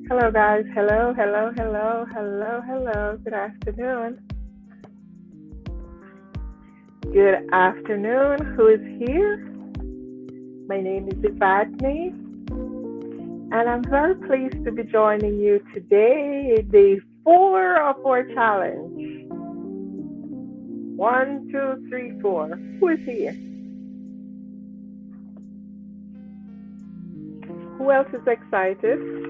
Hello, guys. Hello, hello, hello, hello, hello. Good afternoon. Good afternoon. Who is here? My name is Evadne, and I'm very pleased to be joining you today, day 4 of our challenge. One, two, three, four. Who is here? Who else is excited?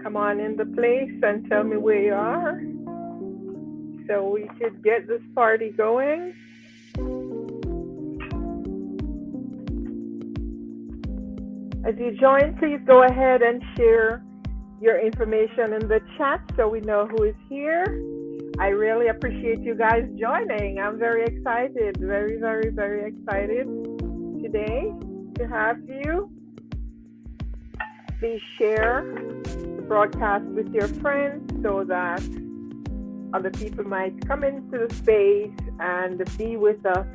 Come on in the place and tell me where you are so we could get this party going. As you join, please go ahead and share your information in the chat so we know who is here. I really appreciate you guys joining. I'm very excited, very, very, very excited today to have you. Please share the broadcast with your friends so that other people might come into the space and be with us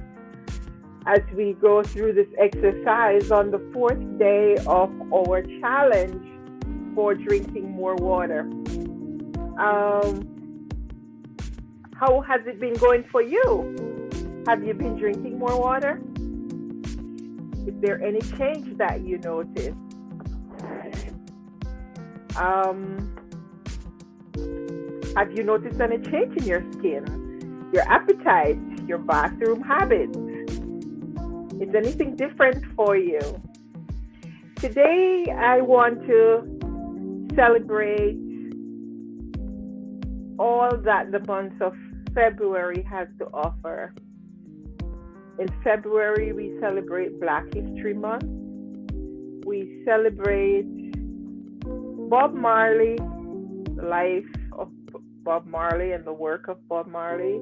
as we go through this exercise on the 4th day of our challenge for drinking more water. How has it been going for you? Have you been drinking more water? Is there any change that you notice? Have you noticed any change in your skin, your appetite, your bathroom habits? Is anything different for you? Today, I want to celebrate all that the month of February has to offer. In February, we celebrate Black History Month. We celebrate Bob Marley, the life of Bob Marley and the work of Bob Marley.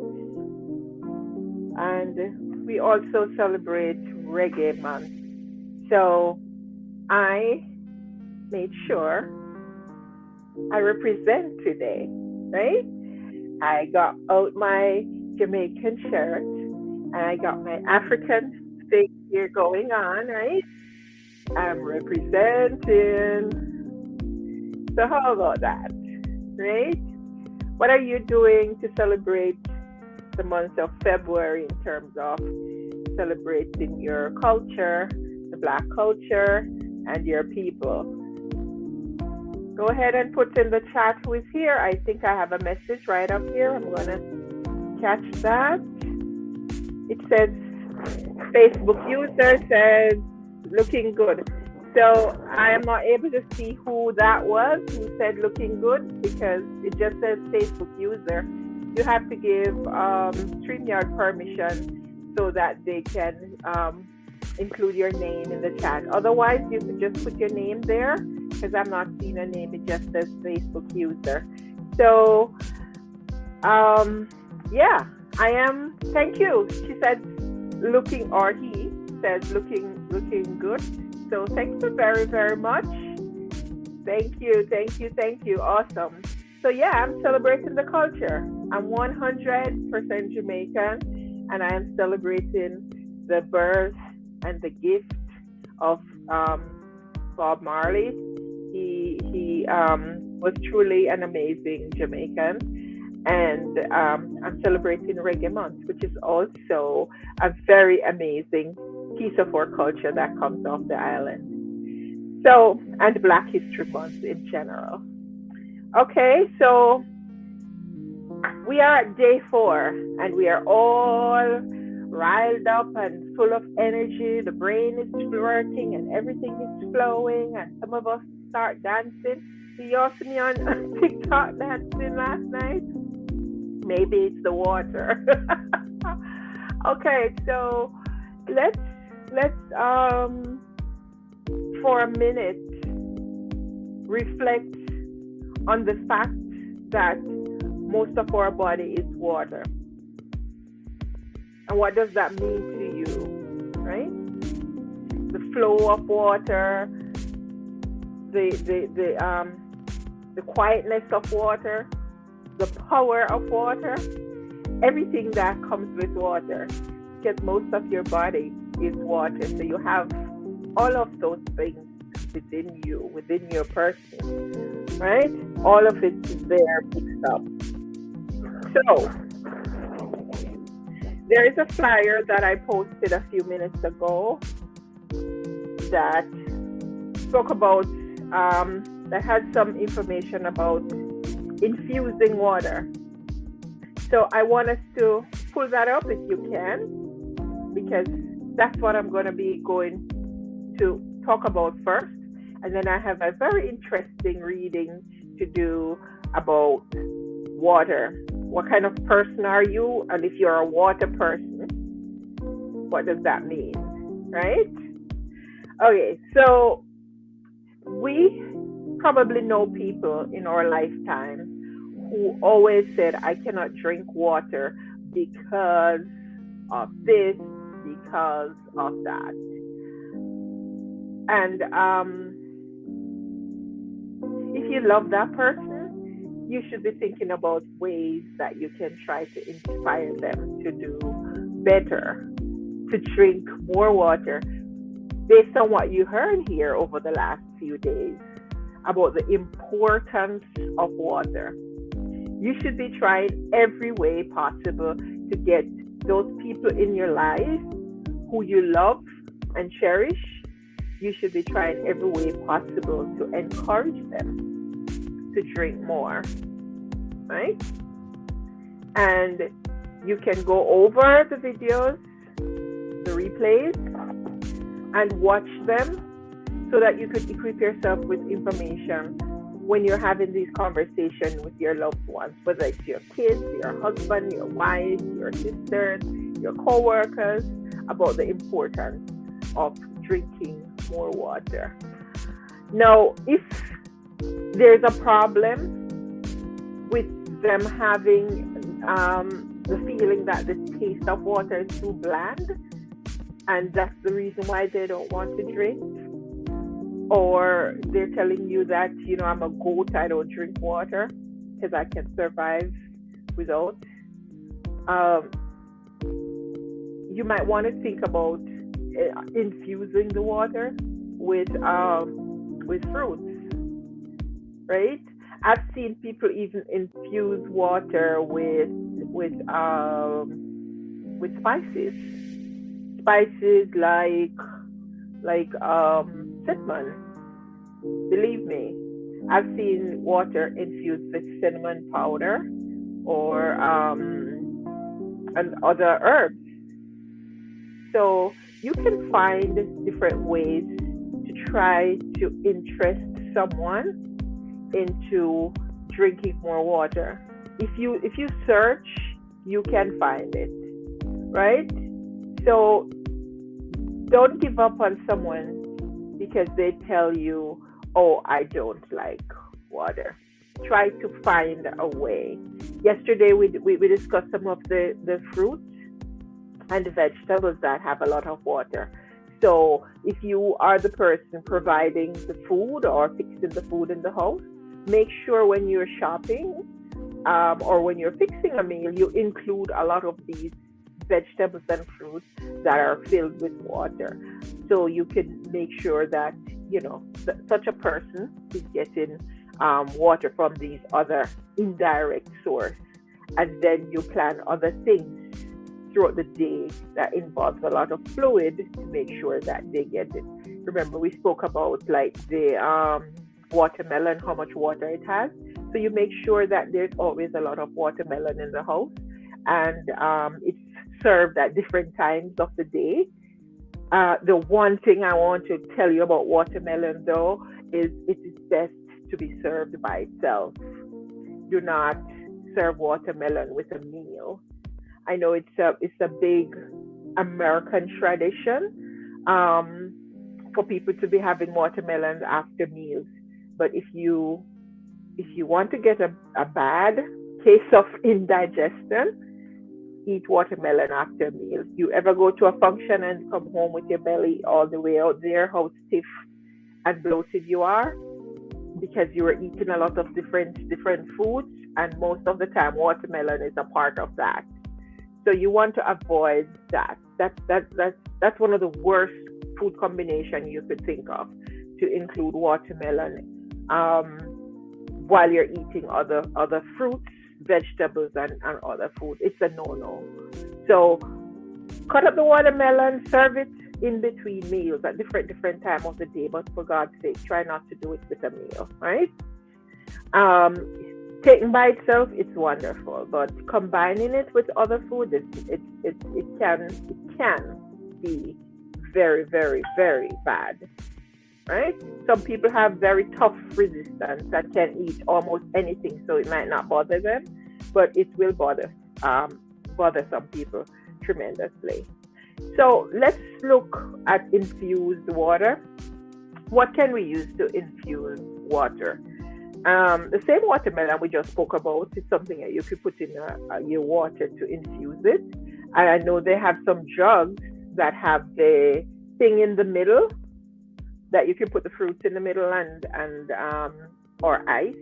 And we also celebrate Reggae Month. So I made sure I represent today, right? I got out my Jamaican shirt and I got my African thing here going on, right? I'm representing. So how about that, right? What are you doing to celebrate the month of February in terms of celebrating your culture, the Black culture, and your people? Go ahead and put in the chat who is here. I think I have a message right up here. I'm going to catch that. It says, Facebook user says, looking good. So I am not able to see who that was who said looking good because it just says Facebook user. You have to give StreamYard permission so that they can include your name in the chat. Otherwise, you could just put your name there because I'm not seeing a name. It just says Facebook user. So, yeah, I am. Thank you. She said looking, or he says looking good. So thank you very, very much. Thank you. Awesome. So yeah, I'm celebrating the culture. I'm 100% Jamaican, and I am celebrating the birth and the gift of Bob Marley. He was truly an amazing Jamaican, and I'm celebrating Reggae Month, which is also a very amazing piece of our culture that comes off the island. So, and Black History Month in general. Okay, so we are at day 4 and we are all riled up and full of energy. The brain is working and everything is flowing, and some of us start dancing. You all see me on TikTok dancing last night? Maybe it's the water. Okay, so let's for a minute reflect on the fact that most of our body is water. And what does that mean to you, right? The flow of water, the quietness of water, the power of water, everything that comes with water, because most of your body is water. So you have all of those things within you, within your person, right? All of it is there mixed up. So there is a flyer that I posted a few minutes ago that spoke about, that had some information about infusing water. So I want us to pull that up if you can, because that's what I'm going to be going to talk about first. And then I have a very interesting reading to do about water. What kind of person are you? And if you're a water person, what does that mean? Right? Okay, so we probably know people in our lifetime who always said, I cannot drink water because of this, because of that. And if you love that person, you should be thinking about ways that you can try to inspire them to do better, to drink more water, based on what you heard here over the last few days about the importance of water. You should be trying every way possible to get those people in your life who you love and cherish. You should be trying every way possible to encourage them to drink more, right? And you can go over the videos, the replays, and watch them so that you could equip yourself with information when you're having these conversations with your loved ones, whether it's your kids, your husband, your wife, your sisters, your co-workers, about the importance of drinking more water. Now, if there's a problem with them having the feeling that the taste of water is too bland, and that's the reason why they don't want to drink, or they're telling you that, I'm a goat, I don't drink water because I can survive without, you might want to think about infusing the water with fruits, right? I've seen people even infuse water with spices like cinnamon. Believe me, I've seen water infused with cinnamon powder or and other herbs. So you can find different ways to try to interest someone into drinking more water. If you search, you can find it, right? So don't give up on someone because they tell you, oh, I don't like water. Try to find a way. Yesterday we discussed some of the fruits and the vegetables that have a lot of water. So if you are the person providing the food or fixing the food in the house, make sure when you're shopping or when you're fixing a meal, you include a lot of these vegetables and fruits that are filled with water. So you can make sure that, such a person is getting water from these other indirect sources. And then you plan other things throughout the day that involves a lot of fluid to make sure that they get it. Remember, we spoke about like the watermelon, how much water it has. So you make sure that there's always a lot of watermelon in the house, and it's served at different times of the day. The one thing I want to tell you about watermelon, though, is it is best to be served by itself. Do not serve watermelon with a meal. I know it's a big American tradition for people to be having watermelons after meals. But if you want to get a bad case of indigestion, eat watermelon after meals. You ever go to a function and come home with your belly all the way out there, how stiff and bloated you are? Because you were eating a lot of different foods, and most of the time watermelon is a part of that. So you want to avoid that. That's one of the worst food combination you could think of, to include watermelon while you're eating other fruits, vegetables, and other food. It's a no-no. So cut up the watermelon, serve it in between meals at different time of the day. But for God's sake, try not to do it with a meal, right? Taken by itself, it's wonderful, but combining it with other food, it can be very, very, very bad, right? Some people have very tough resistance that can eat almost anything, so it might not bother them, but it will bother some people tremendously. So let's look at infused water. What can we use to infuse water? The same watermelon we just spoke about is something that you could put in your water to infuse it. And I know they have some jugs that have the thing in the middle that you can put the fruits in the middle and or ice,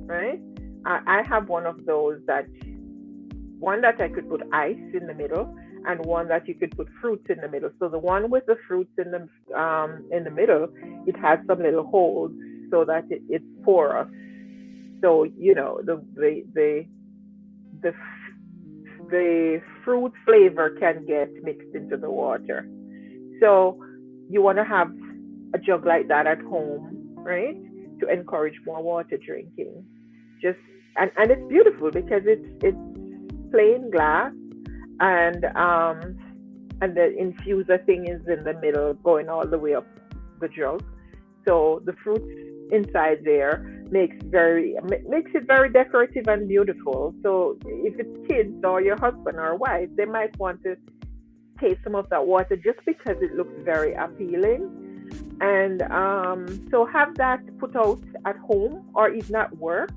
right? I have one of those one that I could put ice in the middle, and one that you could put fruits in the middle. So the one with the fruits in the middle, it has some little holes so that it's porous. So the fruit flavor can get mixed into the water. So you want to have a jug like that at home, right? To encourage more water drinking. And it's beautiful because it's plain glass, and the infuser thing is in the middle, going all the way up the jug. So the fruits inside there makes it very decorative and beautiful. So if it's kids or your husband or wife, they might want to taste some of that water just because it looks very appealing. And so have that put out at home or even at work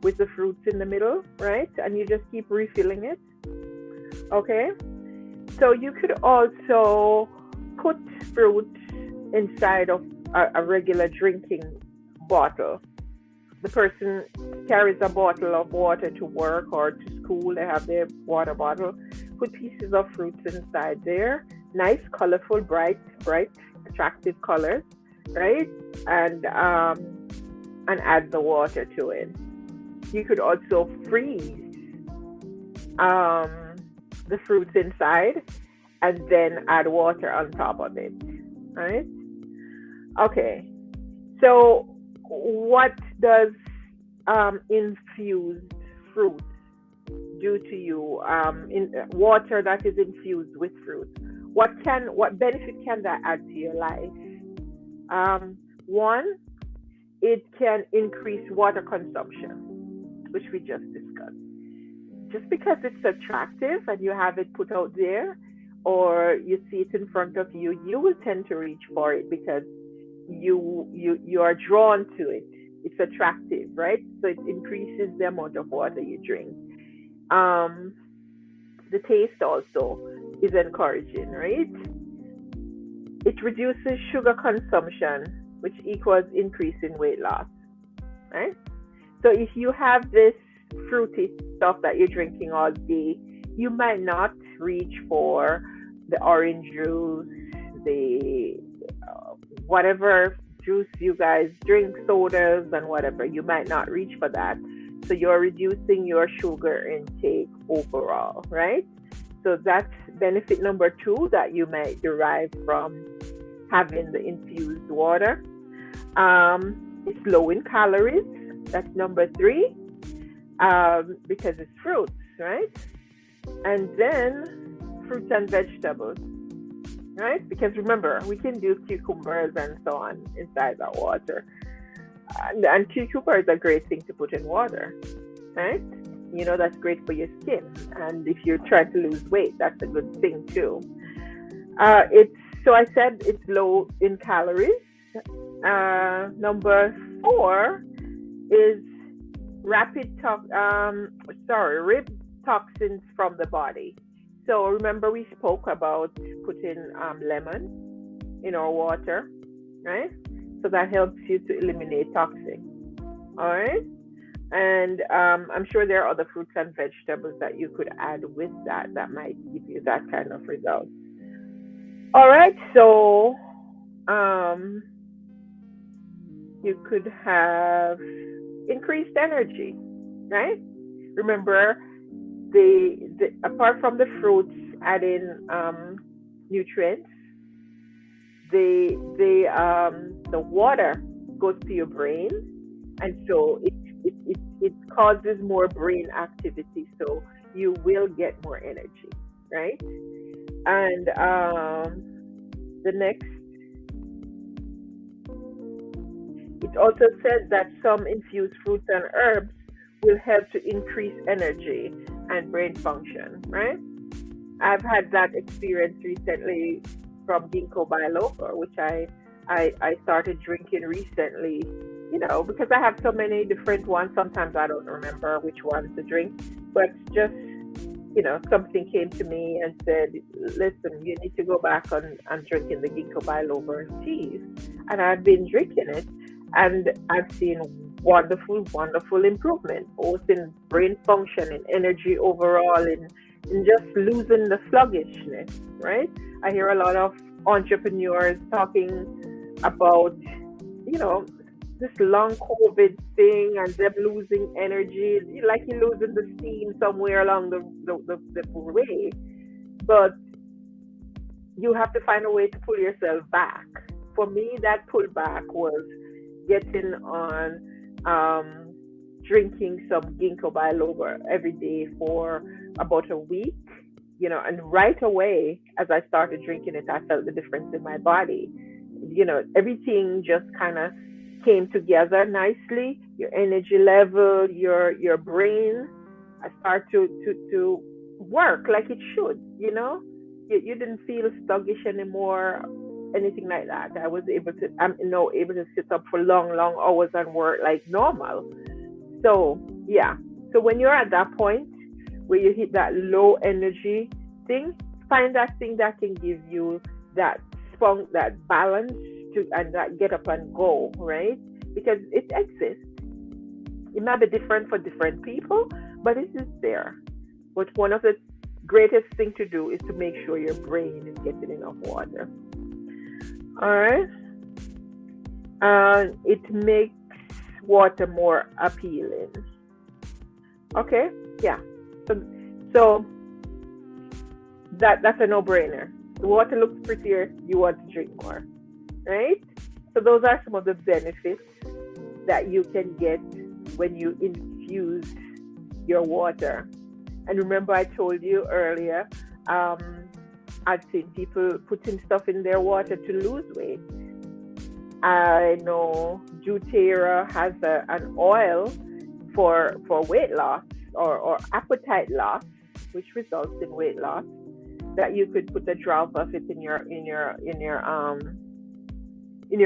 with the fruits in the middle, right? And you just keep refilling it. Okay? So you could also put fruit inside of a regular drinking bottle. The person carries a bottle of water to work or to school. They have their water bottle. Put pieces of fruits inside there. Nice, colorful, bright, attractive colors, right? And add the water to it. You could also freeze the fruits inside and then add water on top of it, right? Okay, so what does infused fruit do to you? In water that is infused with fruit, what benefit can that add to your life? One, it can increase water consumption, which we just discussed. Just because it's attractive and you have it put out there, or you see it in front of you, you will tend to reach for it because you are drawn to it. It's attractive, right? So it increases the amount of water you drink. The taste also is encouraging, right? It reduces sugar consumption, which equals increase in weight loss, right? So if you have this fruity stuff that you're drinking all day, you might not reach for the orange juice, the whatever juice you guys drink, sodas and whatever. You might not reach for that. So you're reducing your sugar intake overall, right? So that's benefit number 2 that you might derive from having the infused water. It's low in calories. That's number 3, because it's fruits, right? And then fruits and vegetables, right? Because remember, we can do cucumbers and so on inside that water. And cucumber is a great thing to put in water, right? You know, that's great for your skin. And if you're trying to lose weight, that's a good thing too. So I said it's low in calories. Number 4 is rib toxins from the body. So remember we spoke about putting lemon in our water, right? So that helps you to eliminate toxins. All right. And I'm sure there are other fruits and vegetables that you could add with that might give you that kind of result. All right. So You could have increased energy, right? Remember, the apart from the fruits adding nutrients, the water goes to your brain, and so it causes more brain activity, so you will get more energy, right? And the next, it also says that some infused fruits and herbs will help to increase energy and brain function, right? I've had that experience recently from ginkgo biloba, which I started drinking recently, because I have so many different ones. Sometimes I don't remember which ones to drink, but just, something came to me and said, listen, you need to go back on drinking the ginkgo biloba teas. And I've been drinking it, and I've seen wonderful, wonderful improvement, both in brain function and energy overall, in just losing the sluggishness, right? I hear a lot of entrepreneurs talking about, this long COVID thing and them losing energy, like you're losing the steam somewhere along the way. But you have to find a way to pull yourself back. For me, that pullback was getting on drinking some ginkgo biloba every day for about a week, and right away, as I started drinking it, I felt the difference in my body. Everything just kind of came together nicely. Your energy level, your brain, I start to work like it should. You didn't feel sluggish anymore, anything like that. I'm now able to sit up for long, long hours and work like normal. So yeah. So when you're at that point where you hit that low energy thing, find that thing that can give you that spunk, that balance and that get up and go, right? Because it exists. It might be different for different people, but it is there. But one of the greatest thing to do is to make sure your brain is getting enough water. All right. It makes water more appealing. Okay. Yeah. So that's a no-brainer. The water looks prettier. You want to drink more, right? So those are some of the benefits that you can get when you infuse your water. And remember, I told you earlier, I've seen people putting stuff in their water to lose weight. I know doTERRA has an oil for weight loss or appetite loss, which results in weight loss. That you could put a drop of it in your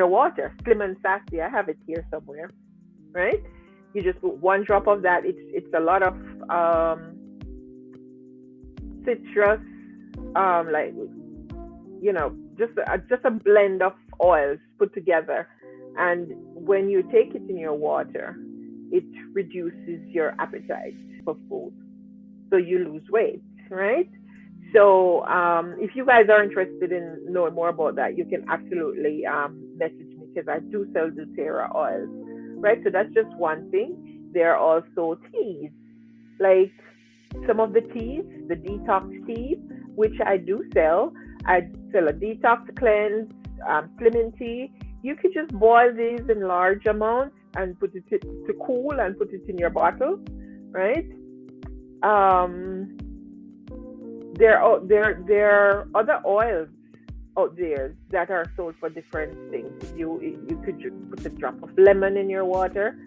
water. Slim and Sassy, I have it here somewhere, right? You just put one drop of that. It's a lot of citrus, just a blend of oils put together. And when you take it in your water, it reduces your appetite for food, so you lose weight, right? So if you guys are interested in knowing more about that, you can absolutely message me, because I do sell doTERRA oils, right? So that's just one thing. There are also teas, like some of the teas, the detox tea, which I do sell. I sell a detox cleanse, slimming tea. You could just boil these in large amounts and put it to cool and put it in your bottle, right? There are other oils out there that are sold for different things. You could put a drop of lemon in your water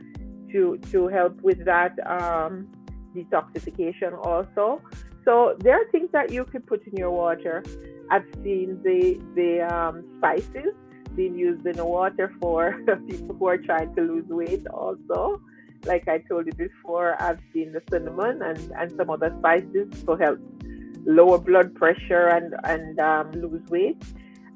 to help with that detoxification also. So there are things that you could put in your water. I've seen the spices being used in the water for people who are trying to lose weight also. Like I told you before, I've seen the cinnamon and some other spices to help lower blood pressure and lose weight.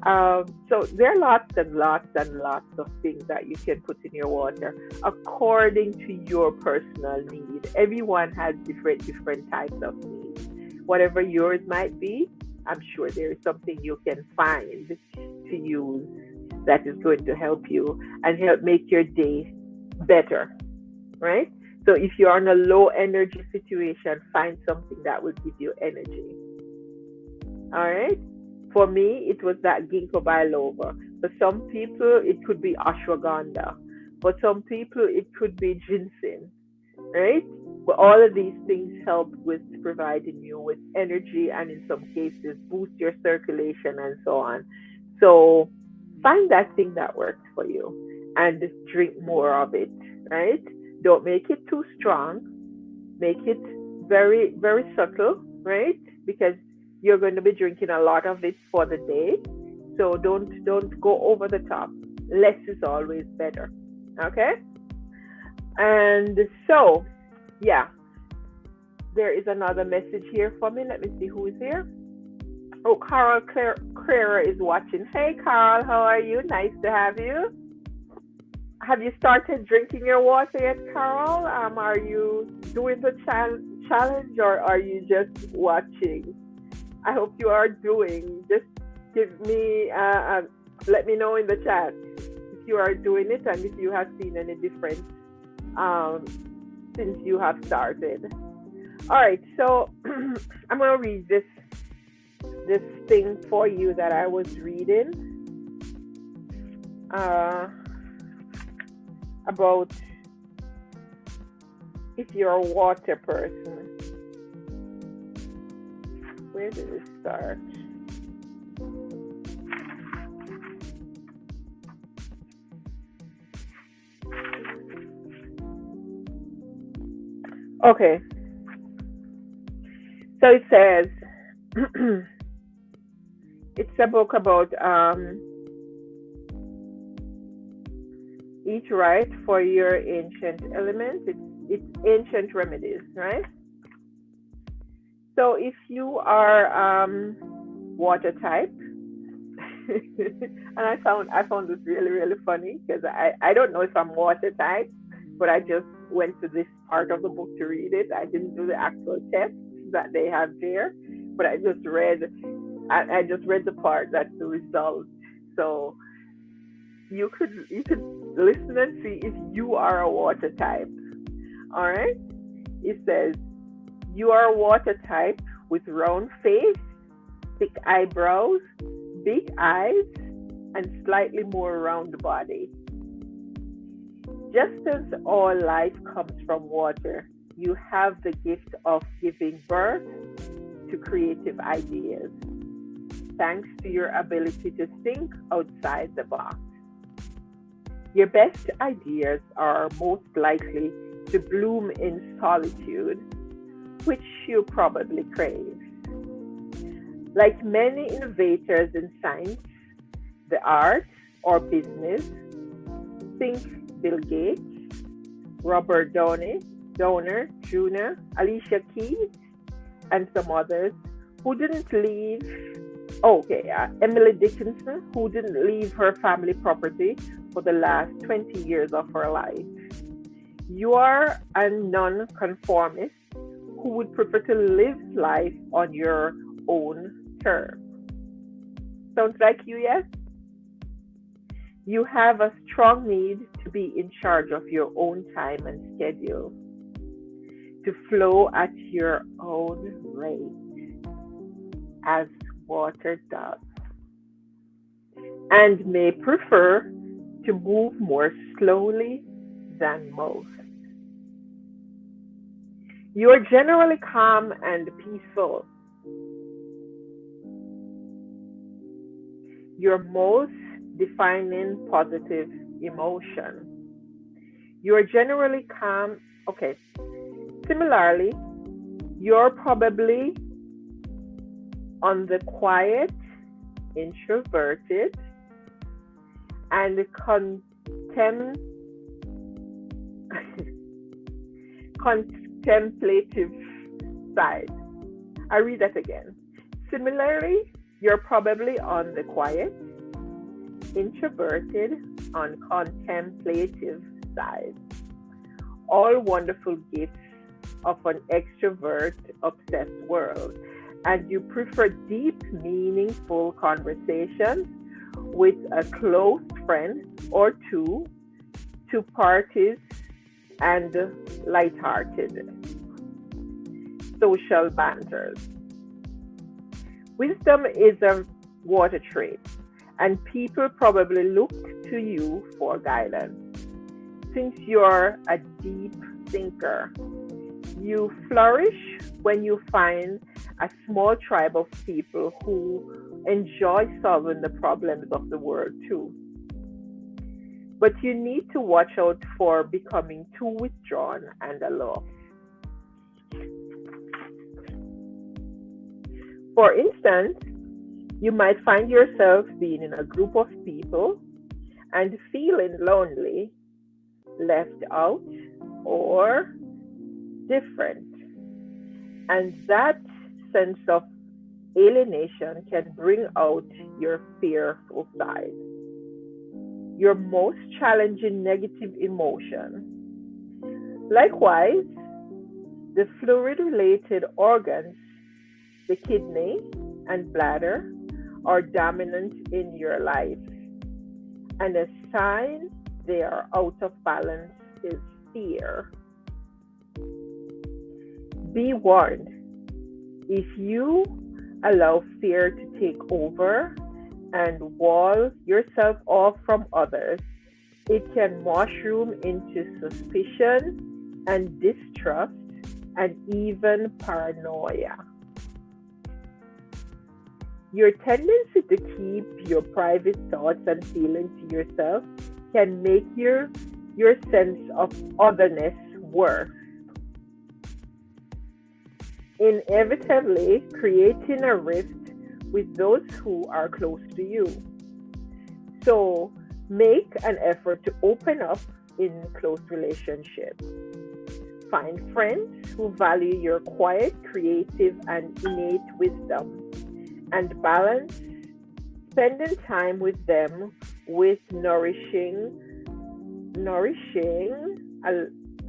So there are lots and lots and lots of things that you can put in your water according to your personal need. Everyone has different types of needs. Whatever yours might be, I'm sure there is something you can find to use that is going to help you and help make your day better, right? So if you're on a low energy situation, find something that will give you energy. All right. For me, it was that ginkgo biloba. For some people, it could be ashwagandha. For some people, it could be ginseng, right? But all of these things help with providing you with energy and in some cases boost your circulation and so on. So find that thing that works for you and drink more of it, right? Don't make it too strong. Make it very, very subtle, right? Because you're going to be drinking a lot of it for the day. So don't go over the top. Less is always better. Okay? And so, yeah, there is another message here for me. Let me see who is here. Oh, Carol Clara is watching. Hey, Carol, how are you? Nice to have you. Have you started drinking your water yet, Carol? Are you doing the challenge or are you just watching? I hope you are doing. Just give me, let me know in the chat if you are doing it and if you have seen any difference since you have started. All right, so I'm going to read this thing for you that I was reading about if you're a water person. Where did it start? Okay. So it says, it's a book about eat right for your ancient elements. It's ancient remedies, right? So if you are water type, and I found this really, really funny because I don't know if I'm water type, but I just went to this part of the book to read it. I didn't do the actual test that they have there, but I just read the part that's the result. So you could listen and see if you are a water type. All right. It says you are a water type with round face, thick eyebrows, big eyes, and slightly more round body. Just as all life comes from water, you have the gift of giving birth to creative ideas, thanks to your ability to think outside the box. Your best ideas are most likely to bloom in solitude, which you probably crave. Like many innovators in science, the arts, or business, think Bill Gates, Robert Downey Jr., Alicia Keys, and some others who didn't leave. Emily Dickinson, who didn't leave her family property for the last 20 years of her life. You are a non-conformist who would prefer to live life on your own terms. Sounds like you, yes? You have a strong need to be in charge of your own time and schedule, to flow at your own rate, as water does, and may prefer to move more slowly than most. You are generally calm and peaceful. Your most defining positive emotion. You are generally calm. Okay. Similarly, you're probably on the quiet, introverted, and contemplative side. I read that again. Similarly, you're probably on the quiet, introverted, and contemplative side. All wonderful gifts of an extrovert obsessed world. And you prefer deep, meaningful conversations with a close friend or two to parties and lighthearted social banters. Wisdom is a water trait, and people probably look to you for guidance. Since you're a deep thinker, you flourish when you find a small tribe of people who enjoy solving the problems of the world too. But you need to watch out for becoming too withdrawn and alone. For instance, you might find yourself being in a group of people and feeling lonely, left out, or different. And that sense of alienation can bring out your fearful side, your most challenging negative emotion. Likewise, the fluid related organs, the kidney and bladder, are dominant in your life. And a sign they are out of balance is fear. Be warned, if you allow fear to take over and wall yourself off from others, it can mushroom into suspicion and distrust and even paranoia. Your tendency to keep your private thoughts and feelings to yourself can make your sense of otherness worse, inevitably creating a rift with those who are close to you. So make an effort to open up in close relationships. Find friends who value your quiet, creative, and innate wisdom, and balance spending time with them with nourishing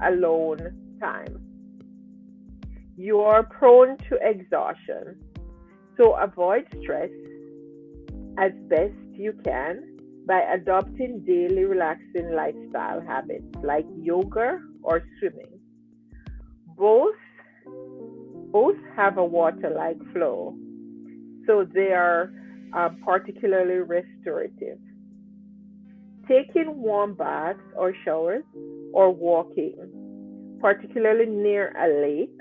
alone time. You are prone to exhaustion, so avoid stress as best you can by adopting daily relaxing lifestyle habits like yoga or swimming. Both have a water-like flow, so they are particularly restorative. Taking warm baths or showers or walking, particularly near a lake,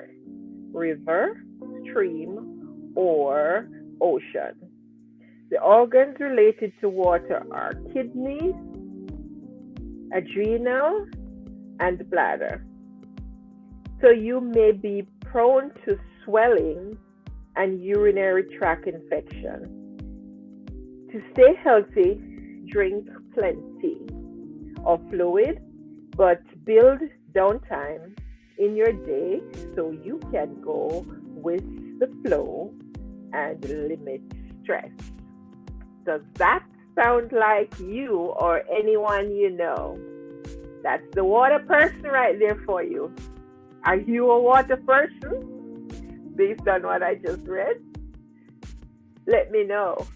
river, stream, or ocean. The organs related to water are kidneys, adrenal, and bladder. So you may be prone to swelling and urinary tract infection. To stay healthy, drink plenty of fluid, but build downtime in your day so you can go with the flow and limit stress. Does that sound like you or anyone you know? That's the water person right there for you. Are you a water person based on what I just read? Let me know.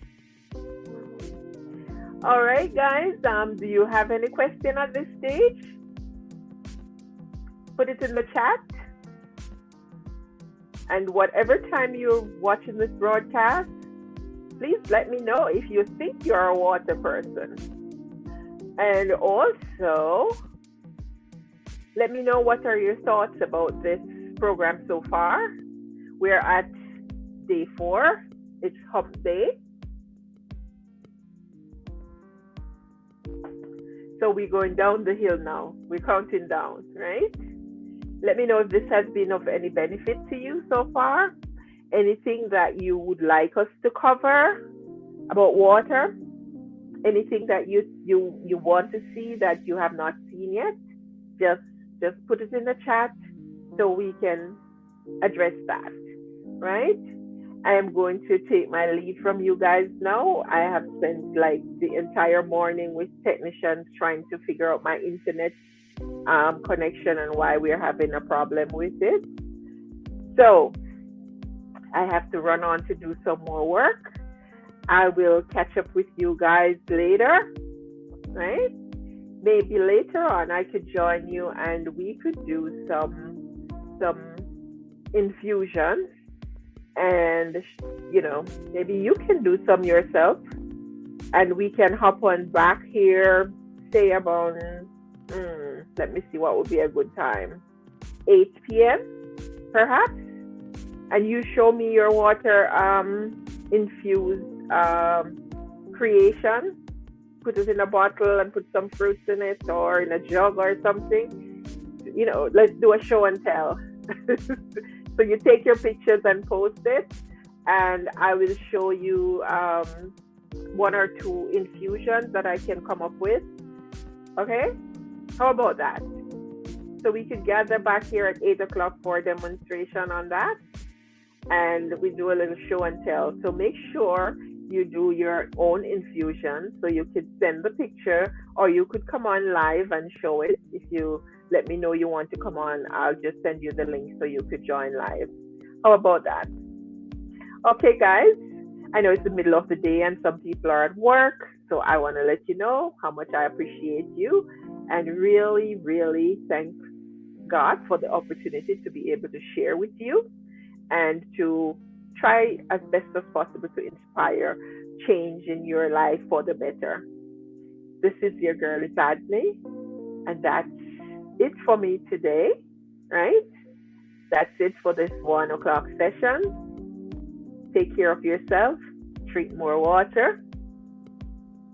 All right, guys. Do you have any question at this stage? Put it in the chat. And whatever time you're watching this broadcast, please let me know if you think you're a water person. And also, let me know what are your thoughts about this program so far. We're at day 4. It's hump day. So we're going down the hill now. We're counting down, right? Let me know if this has been of any benefit to you so far. Anything that you would like us to cover about water. Anything that you want to see that you have not seen yet. Just put it in the chat so we can address that, right? I am going to take my leave from you guys now. I have spent like the entire morning with technicians trying to figure out my internet connection and why we're having a problem with it. So I have to run on to do some more work. I will catch up with you guys later, right? Maybe later on I could join you and we could do some infusions, and maybe you can do some yourself, and we can hop on back here, say about let me see what would be a good time, 8 p.m. perhaps, and you show me your water infused creation. Put it in a bottle and put some fruits in it, or in a jug or something. Let's do a show and tell. So you take your pictures and post it, and I will show you one or two infusions that I can come up with. Okay? How about that? So we could gather back here at 8 o'clock for a demonstration on that, and we do a little show and tell. So make sure you do your own infusion. So you could send the picture, or you could come on live and show it. If you let me know you want to come on, I'll just send you the link so you could join live. How about that? Okay, guys. I know it's the middle of the day and some people are at work, so I want to let you know how much I appreciate you, and really, really thank God for the opportunity to be able to share with you and to try as best as possible to inspire change in your life for the better. This is your girl Evadne, and that's it for me today, right? That's it for this 1 o'clock session. Take care of yourself, drink more water.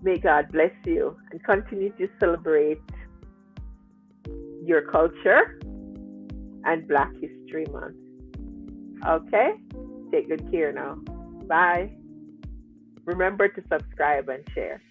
May God bless you and continue to celebrate your culture and Black History Month. Okay? Take good care now. Bye. Remember to subscribe and share.